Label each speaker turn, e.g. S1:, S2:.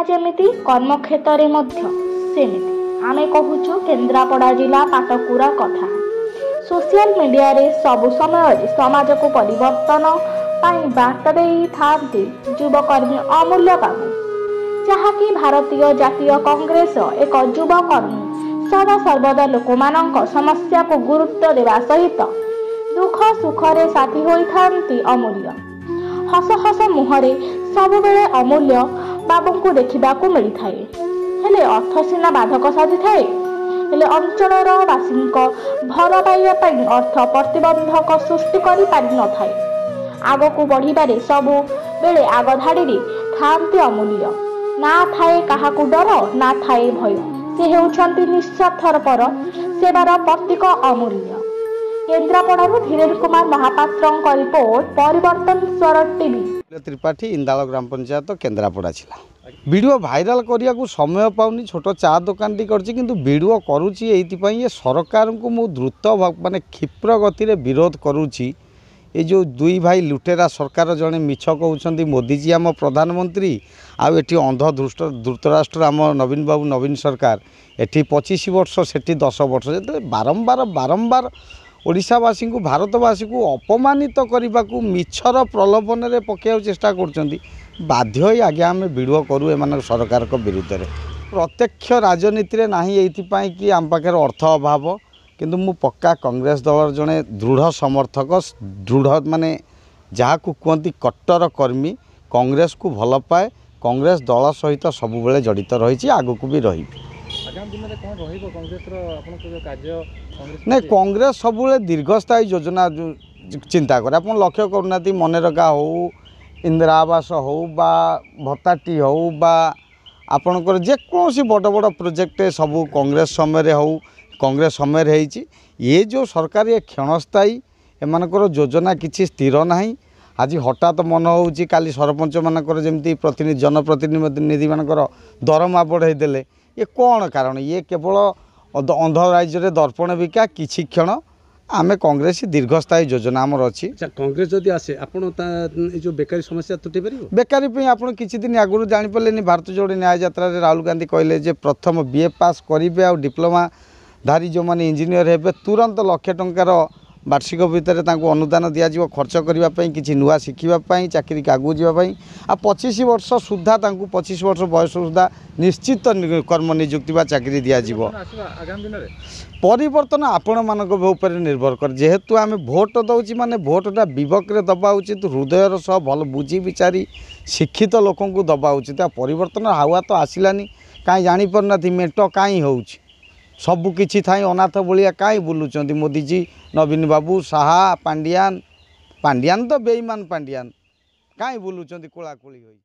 S1: जेमिति कर्मक्षेत्र सेमिति आमे कहूचु केन्द्रापड़ा जिला पाटकुरा कथा। सोशल मीडिया रे सबु समय समाज को परिवर्तन पाई बार्ता देई थांती युवकर्मी अमूल्य बाबू, जहाँकि भारतीय जातीय कांग्रेस एक युवकर्मी सदा सर्वदा लोकमानंक समस्या को गुरुत्व देवा सहित दुख सुख रे साथी होई थांती अमूल्य। हस हस मुहरे सबु बेले अमूल्य बाबू को देखा मिली थाए। हेले अर्थ सीना बाधक साजी थाए, हेले अंचलर बासी भर पाइबापी अर्थ प्रतिबंधक सृष्टि कर पारि न थाए। आग को बढ़िबारे सबु बेले आग धाड़ी थांती अमूल्य। ना थाए काहाकू डर, ना थाए भय। से हेउछंती निस्वार्थपर सेवार प्रतीक अमूल्य। केन्द्रापड़ारू धीरेन्द्र कुमार महापात्र रिपोर्ट, परिवर्तन स्वर टीवी।
S2: त्रिपाठी इंदाल ग्राम पंचायत केन्द्रापड़ा छिला। वीडियो भाइराल करिया को समय पाउनी। छोट चा दुकान टी करछि किंतु वीडियो करूछि एइतिपई ये सरकार को मु द्रुत माने क्षिप्र गति रे विरोध करूछि। ये जो दुई भाई लुटेरा सरकार जड़े मिछ कहते मोदीजी आम प्रधानमंत्री आठी अंध धृतराष्ट्र आम नवीन बाबू नवीन सरकार एटी 25 वर्ष सेठी 10 वर्ष जो बारंबार बारंबार ओडिशावासी को भारतवासी को अपमानित करने को मिछर प्रलोभन में पकड़ चेष्टा कर बाध्य आगे आम भिडियो करूँ एम सरकार विरुद्ध में। प्रत्यक्ष राजनीति ना ये कि आम पाखे अर्थ अभाव, किंतु मु पक्का कांग्रेस दल जड़े दृढ़ समर्थक, दृढ़ माने जहाँ को कहती कट्टर कर्मी, कांग्रेस को भल पाए, कांग्रेस दल सहित सब बेले जड़ित रही आगक भी रही। नहीं कांग्रेस सब दीर्घस्थायी योजना चिंता करे। आप लक्ष्य करना मनरेगा हो, इंदिरा आवास हो बा भत्ताटी हो बा आपणकर जेकोसी बड़ बड़ प्रोजेक्ट सब कांग्रेस समय हो, कांग्रेस समय रही। ये जो सरकार ये क्षणस्थायी एमानकर योजना किसी स्थिर ना। आज हठात मन हो काली सरपंच मानकर जमी प्रतिनिधि जनप्रतिनिधि मानकर दरमा बढ़ाईदे। ये कौन कारण? ये केवल अंध राज्य दर्पण बिका किछि क्षण आमे कांग्रेस दीर्घस्थायी योजना आमर अच्छी।
S3: कांग्रेस जदि आसे आपण जो बेकारी समस्या तुटे पारिबो।
S2: बेकारी पे आपण किछि दिन आगुरु जानि पल्लेनी भारत जोड़ न्याय यात्रा रे राहुल गांधी कहले जे प्रथम बीए पास करिवे आ डिप्लोमा धारी जो माने इंजीनियर हेबे तुरंत लाख टंकार वार्षिक भितर अनुदान दिज्व खर्च करने किसी नुआ शिखापी चाकरी के आगू जावाई आ 25 वर्ष सुधा 25 वर्ष बयस सुधा निश्चित कर्म नियुक्ति बा चाकरी दिज्व। परिवर्तन आपण मानक ऊपर निर्भर कर। जेहेतु आम भोट दौची माने भोटा विवेक दबा उचित, हृदयर सह भल बुझी विचारी शिक्षित लोक दबा उचित। परिवर्तन हावा तो आसलानी कहीं जापारना मेट कहीं हो सबु किछि थाई अनाथ बलिया कहीं बुलूँ मोदीजी नवीन बाबू साहा पांडियान तो बेईमान पांडियान कहीं बुलूँ कोलाकोली होई।